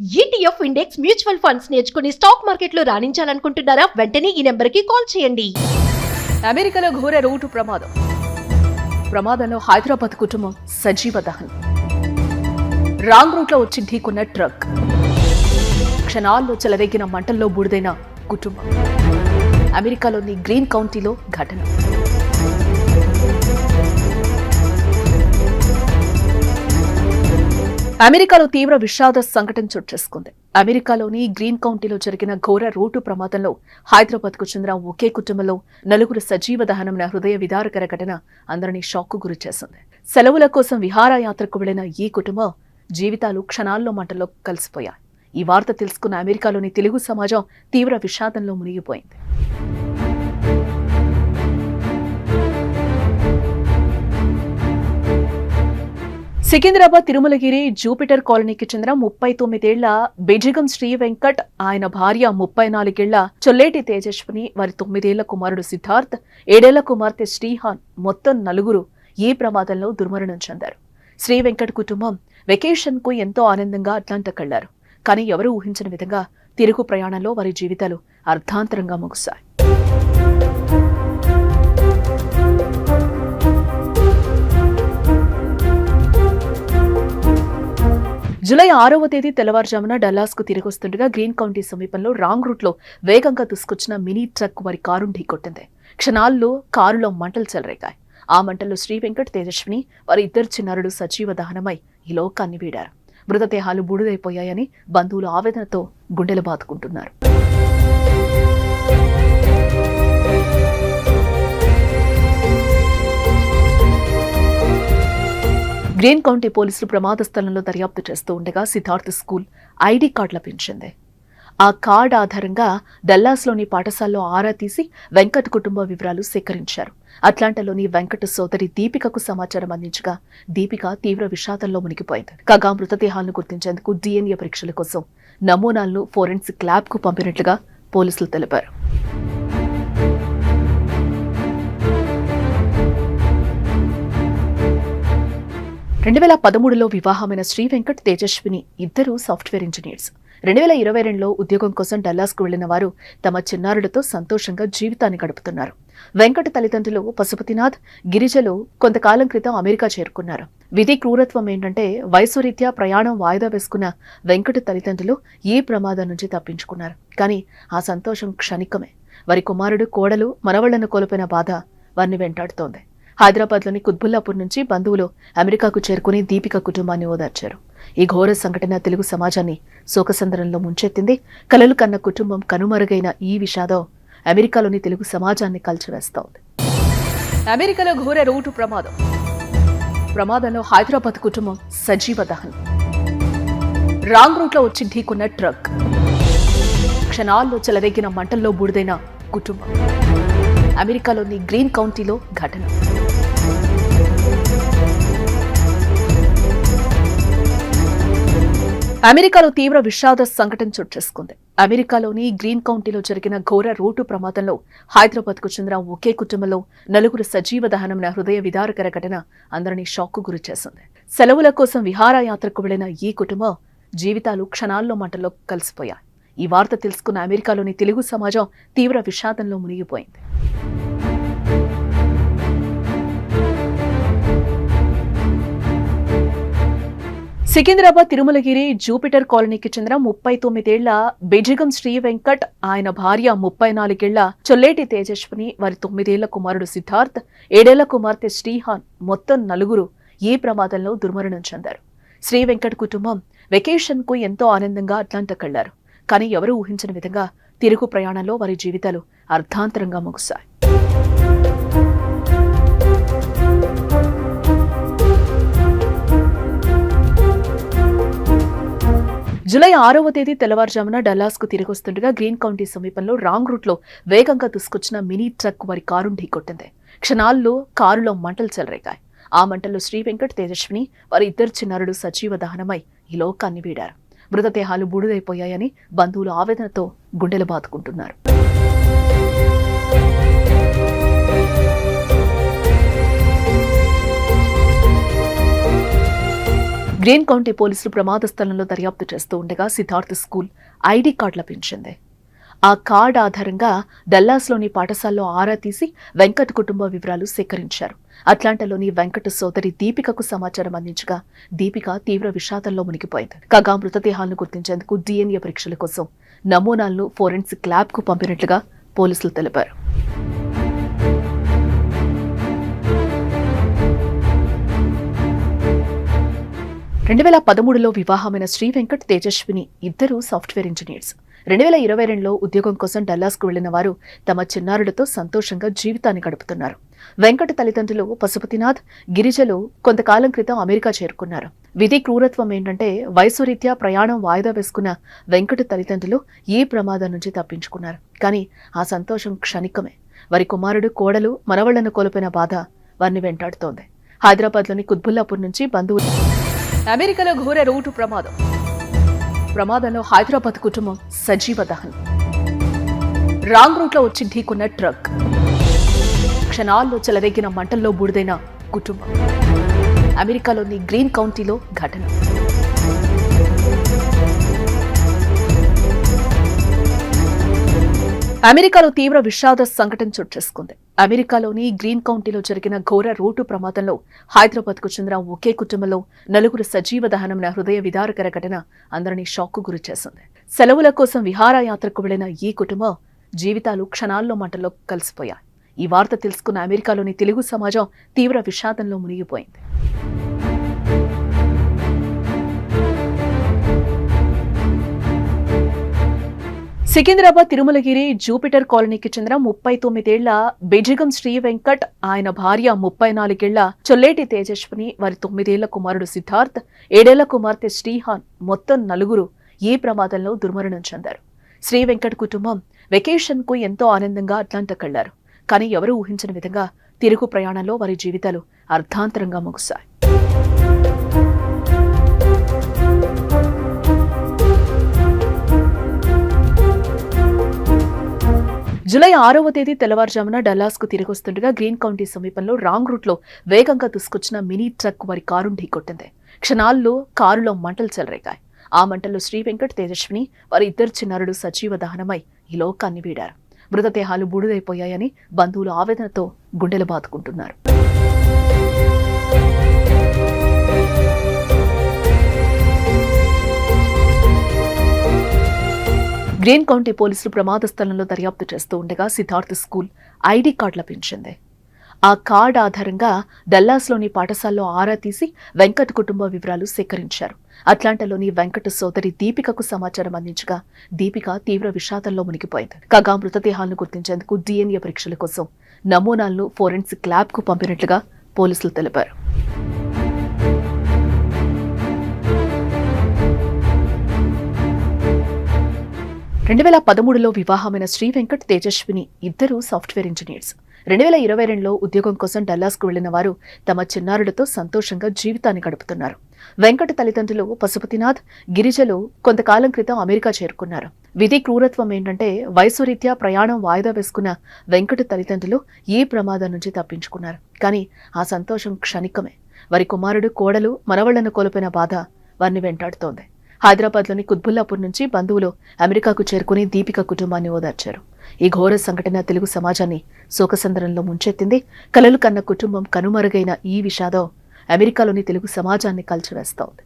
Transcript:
ETF index mutual funds నేర్చుకుని stock మార్కెట్లో రాణించాలనుకుంటున్నారా? వెంటనే ఈ నెంబర్కి కాల్ చేయండి. అమెరికాలో ఘోర రోడ్డు ప్రమాదంలో హైదరాబాద్ కుటుంబం సజీవ దహనం. రాంగ్ రూట్లో వచ్చి ఢీకొన్న ట్రక్. క్షణాల్లో చెలరేగిన మంటల్లో బూడిదైన కుటుంబం. అమెరికాలోని గ్రీన్ కౌంటీలో ఘటన. అమెరికాలో తీవ్ర విషాద సంఘటన చోటు చేసుకుంది. అమెరికాలోని గ్రీన్ కౌంటీలో జరిగిన ఘోర రోడ్డు ప్రమాదంలో హైదరాబాద్ కు చెందిన ఒకే కుటుంబంలో నలుగురు సజీవ దహనమైన హృదయ విదారకర ఘటన అందరినీ షాక్కు గురి చేసింది. సెలవుల కోసం విహారయాత్రకు వెళ్లిన ఈ కుటుంబం జీవితాలు క్షణాల్లో మంటల్లో కలిసిపోయాయి. ఈ వార్త తెలుసుకున్న అమెరికాలోని తెలుగు సమాజం తీవ్ర విషాదంలో మునిగిపోయింది. సికింద్రాబాద్ తిరుమలగిరి జూపిటర్ కాలనీకి చెందిన 39 ఏళ్ల బెజిగం శ్రీ వెంకట్, ఆయన భార్య 34 ఏళ్ల చొల్లేటి తేజస్విని, వారి 9 ఏళ్ల కుమారుడు సిద్ధార్థ్, 7 ఏళ్ల కుమార్తె శ్రీహాన్ మొత్తం నలుగురు ఈ ప్రమాదంలో దుర్మరణం చెందారు. శ్రీ వెంకట్ కుటుంబం వెకేషన్ కు ఎంతో ఆనందంగా అట్లాంటాకెళ్లారు. కానీ ఎవరూ ఊహించిన విధంగా తిరుగు ప్రయాణంలో వారి జీవితాలు అర్ధాంతరంగా ముగిశాయి. జూలై 6వ తేదీ తెల్లవారుజామున డల్లాస్ కు తిరిగొస్తుండగా గ్రీన్ కౌంటీ సమీపంలో రాంగ్ రూట్ లో వేగంగా దూసుకొచ్చిన మినీ ట్రక్ వారి కారును ఢీకొట్టింది. క్షణాల్లో కారులో మంటలు చెలరేగాయి. ఆ మంటల్లో శ్రీ వెంకట్, తేజస్విని, వారి ఇద్దరు చిన్నారులు సజీవ దహనమై ఈ లోకాన్ని వీడారు. మృతదేహాలు బూడిదైపోయాయని బంధువులు ఆవేదనతో గుండెలు బాదుకుంటున్నారు. గ్రీన్ కౌంటీ పోలీసులు ప్రమాద స్థలంలో దర్యాప్తు చేస్తూ ఉండగా సిద్ధార్థ్ స్కూల్ ఐడి కార్డు లభించింది. ఆ కార్డు ఆధారంగా డల్లాస్లోని పాఠశాలలో ఆరా తీసి వెంకట్ కుటుంబ వివరాలు సేకరించారు. అట్లాంటాలోని వెంకట్ సోదరి దీపికకు సమాచారం అందించగా దీపిక తీవ్ర విషాదంలో మునిగిపోయింది. కాగా మృతదేహాలను గుర్తించేందుకు DNA పరీక్షల కోసం నమూనాలను ఫోరెన్సిక్ ల్యాబ్ కు పంపినట్లుగా పోలీసులు తెలిపారు. రెండు 2013లో వివాహమైన శ్రీ వెంకట్, తేజస్విని ఇద్దరు సాఫ్ట్వేర్ ఇంజనీర్స్. 2022లో ఉద్యోగం కోసం డల్లాస్కు వెళ్లిన వారు తమ చిన్నారులతో సంతోషంగా జీవితాన్ని గడుపుతున్నారు. వెంకట్ తల్లిదండ్రులు పశుపతినాథ్, గిరిజలు కొంతకాలం క్రితం అమెరికా చేరుకున్నారు. విధి క్రూరత్వం ఏంటంటే వయసు రీత్యా ప్రయాణం వాయిదా వేసుకున్న వెంకట్ తల్లిదండ్రులు ఈ ప్రమాదం నుంచి తప్పించుకున్నారు. కానీ ఆ సంతోషం క్షణికమే. వారి కుమారుడు, కోడలు, మనవళ్లను కోల్పోయిన బాధ వారిని వెంటాడుతోంది. హైదరాబాద్లోని కుత్బుల్లాపూర్ నుంచి బంధువులు అమెరికాకు చేరుకుని దీపిక కుటుంబాన్ని ఓదార్చారు. ఈ ఘోర సంఘటన తెలుగు సమాజాన్ని శోకసంద్రంలో ముంచెత్తింది. కలలు కన్న కుటుంబం కనుమరుగైన ఈ విషాదం అమెరికాలోని తెలుగు సమాజాన్ని కలిచివేస్తోంది. అమెరికాలో ఘోర రోడ్డు ప్రమాదంలో హైదరాబాద్ కుటుంబం సజీవ దహనం. రాంగ్ రూట్లో వచ్చి ఢీకొన్న ట్రక్. క్షణాల్లో చెలరేగిన మంటల్లో బూడిదైన కుటుంబం. అమెరికాలోని గ్రీన్ కౌంటీలో ఘటన. అమెరికాలో తీవ్ర విషాద సంఘటన చోటు చేసుకుంది. అమెరికాలోని గ్రీన్ కౌంటీలో జరిగిన ఘోర రోడ్డు ప్రమాదంలో హైదరాబాద్ కు చెందిన ఒకే కుటుంబంలో నలుగురు సజీవ దహనమైన హృదయ విదారకర ఘటన అందరినీ షాక్కు గురి చేసింది. సెలవుల కోసం విహారయాత్రకు వెళ్లిన ఈ కుటుంబం జీవితాలు క్షణాల్లో మంటల్లో కలిసిపోయాయి. ఈ వార్త తెలుసుకున్న అమెరికాలోని తెలుగు సమాజం తీవ్ర విషాదంలో మునిగిపోయింది. సికింద్రాబాద్ తిరుమలగిరి జూపిటర్ కాలనీకి చెందిన 39 ఏళ్ల బెజిగం శ్రీ వెంకట్, ఆయన భార్య 34 ఏళ్ల చొల్లేటి తేజస్విని, వారి 9 ఏళ్ల కుమారుడు సిద్ధార్థ్, 7 ఏళ్ల కుమార్తె శ్రీహాన్ మొత్తం నలుగురు ఈ ప్రమాదంలో దుర్మరణం చెందారు. శ్రీ వెంకట్ కుటుంబం వెకేషన్ కు ఎంతో ఆనందంగా అట్లాంటాకెళ్లారు. కానీ ఎవరూ ఊహించిన విధంగా తిరుగు ప్రయాణంలో వారి జీవితాలు అర్ధాంతరంగా ముగిశాయి. జూలై 6వ తేదీ తెల్లవారుజామున డల్లాస్ కు తిరిగొస్తుండగా గ్రీన్ కౌంటీ సమీపంలో రాంగ్ రూట్ లో వేగంగా దూసుకొచ్చిన మినీ ట్రక్ వారి కారును ఢీకొట్టింది. క్షణాల్లో కారులో మంటలు చెలరేగాయి. ఆ మంటల్లో శ్రీ వెంకట్, తేజస్విని, వారి ఇద్దరు చిన్నారులు సజీవ దహనమై ఈ లోకాన్ని వీడారు. మృతదేహాలు బూడిదైపోయాయని బంధువులు ఆవేదనతో గుండెలు బాదుకుంటున్నారు. గ్రీన్ కౌంటీ పోలీసులు ప్రమాద స్థలంలో దర్యాప్తు చేస్తూ ఉండగా సిద్ధార్థ్ స్కూల్ ఐడి కార్డు లభించింది. ఆ కార్డు ఆధారంగా డల్లాస్లోని పాఠశాలలో ఆరా తీసి వెంకట్ కుటుంబ వివరాలు సేకరించారు. అట్లాంటాలోని వెంకట్ సోదరి దీపికకు సమాచారం అందించగా దీపిక తీవ్ర విషాదంలో మునిగిపోయింది. కాగా మృతదేహాలను గుర్తించేందుకు DNA పరీక్షల కోసం నమూనాలను ఫోరెన్సిక్ ల్యాబ్ కు పంపినట్లుగా పోలీసులు తెలిపారు. రెండు 2013లో వివాహమైన శ్రీ వెంకట్ తేజస్విని ఇద్దరు సాఫ్ట్వేర్ ఇంజనీర్స్. 2022లో ఉద్యోగం కోసం డల్లాస్కు వెళ్లిన వారు తమ చిన్నారులతో సంతోషంగా జీవితాన్ని గడుపుతున్నారు. వెంకట్ తల్లిదండ్రులు పశుపతినాథ్, గిరిజలు కొంతకాలం క్రితం అమెరికా చేరుకున్నారు. విధి క్రూరత్వం ఏంటంటే వయసు రీత్యా ప్రయాణం వాయిదా వేసుకున్న వెంకట్ తల్లిదండ్రులు ఈ ప్రమాదం నుంచి తప్పించుకున్నారు. కానీ ఆ సంతోషం క్షణికమే. వారి కుమారుడు, కోడలు, మనవళ్లను కోల్పోయిన బాధ వారిని వెంటాడుతోంది. హైదరాబాద్లోని కుత్బుల్లాపూర్ నుంచి బంధువులు అమెరికాలో ఘోర రోడ్డు ప్రమాదంలో హైదరాబాద్ కుటుంబం సజీవ దహనం. రాంగ్ రూట్లో వచ్చి ఢీకున్న ట్రక్, క్షణాల్లో చెలరేగిన మంటల్లో బూడిదైన కుటుంబం. అమెరికాలోని గ్రీన్ కౌంటీలో ఘటన. అమెరికాలో తీవ్ర విషాద సంఘటన చోటు చేసుకుంది. అమెరికాలోని గ్రీన్ కౌంటీలో జరిగిన ఘోర రోడ్డు ప్రమాదంలో హైదరాబాద్కు చెందిన ఒకే కుటుంబంలో 4 సజీవ దహనమైన హృదయ విదారకర ఘటన అందరినీ షాక్కు గురి చేసింది. సెలవుల కోసం విహారయాత్రకు వెళ్లిన ఈ కుటుంబం జీవితాలు క్షణాల్లో మంటల్లో కలిసిపోయాయి. ఈ వార్త తెలుసుకున్న అమెరికాలోని తెలుగు సమాజం తీవ్ర విషాదంలో మునిగిపోయింది. సికింద్రాబాద్ తిరుమలగిరి జూపిటర్ కాలనీకి చెందిన 39 ఏళ్ల బెజిగం శ్రీ వెంకట్, ఆయన భార్య 34 ఏళ్ల చొల్లేటి తేజస్విని, వారి 9 ఏళ్ల కుమారుడు సిద్ధార్థ్, 7 ఏళ్ల కుమార్తె శ్రీహాన్ మొత్తం 4 ఈ ప్రమాదంలో దుర్మరణం చెందారు. శ్రీ వెంకట్ కుటుంబం వెకేషన్ కు ఎంతో ఆనందంగా అట్లాంటాకు వెళ్లారు. కానీ ఎవరూ ఊహించని విధంగా తిరుగు ప్రయాణంలో వారి జీవితాలు అర్ధాంతరంగా ముగిశాయి. జూలై 6వ తేదీ తెల్లవారుజామున డల్లాస్కు తిరిగొస్తుండగా గ్రీన్ కౌంటీ సమీపంలో రాంగ్ రూట్లో వేగంగా దూసుకొచ్చిన మినీ ట్రక్ వారి కారును ఢీకొట్టింది. క్షణాల్లో కారులో మంటలు చెలరేగాయి. ఆ మంటల్లో శ్రీ వెంకట్, తేజస్విని, వారి 2 చిన్నారులు సజీవ దహనమై ఈ లోకాన్ని వీడారు. మృతదేహాలు బూడిదైపోయాయని బంధువులు ఆవేదనతో గుండెలు బాదుకుంటున్నారు. గ్రీన్ కౌంటీ పోలీసులు ప్రమాద స్థలంలో దర్యాప్తు చేస్తూ ఉండగా సిద్ధార్థ్ స్కూల్ ఐడి కార్డు లభించింది. ఆ కార్డు ఆధారంగా డల్లాస్లోని పాఠశాలలో ఆరా తీసి వెంకట్ కుటుంబ వివరాలు సేకరించారు. అట్లాంటాలోని వెంకట్ సోదరి దీపికకు సమాచారం అందించగా దీపిక తీవ్ర విషాదంలో మునిగిపోయింది. కాగా మృతదేహాలను గుర్తించేందుకు DNA పరీక్షల కోసం నమూనాలను ఫోరెన్సిక్ ల్యాబ్ కు పంపినట్లుగా పోలీసులు తెలిపారు. రెండు 2013లో వివాహమైన శ్రీ వెంకట్ తేజస్విని ఇద్దరు సాఫ్ట్వేర్ ఇంజనీర్స్. 2022లో ఉద్యోగం కోసం డల్లాస్కు వెళ్లిన వారు తమ చిన్నారులతో సంతోషంగా జీవితాన్ని గడుపుతున్నారు. వెంకట్ తల్లిదండ్రులు పశుపతినాథ్, గిరిజలు కొంతకాలం క్రితం అమెరికా చేరుకున్నారు. విధి క్రూరత్వం ఏంటంటే వయసు రీత్యా ప్రయాణం వాయిదా వేసుకున్న వెంకట్ తల్లిదండ్రులు ఈ ప్రమాదం నుంచి తప్పించుకున్నారు. కానీ ఆ సంతోషం క్షణికమే. వారి కుమారుడు, కోడలు, మనవళ్లను కోల్పోయిన బాధ వారిని వెంటాడుతోంది. హైదరాబాద్లోని కుత్బుల్లాపూర్ నుంచి బంధువులు అమెరికాకు చేరుకుని దీపిక కుటుంబాన్ని ఓదార్చారు. ఈ ఘోర సంఘటన తెలుగు సమాజాన్ని శోకసంద్రంలో ముంచెత్తింది. కలలు కన్న కుటుంబం కనుమరుగైన ఈ విషాదం అమెరికాలోని తెలుగు సమాజాన్ని కలిచివేస్తోంది.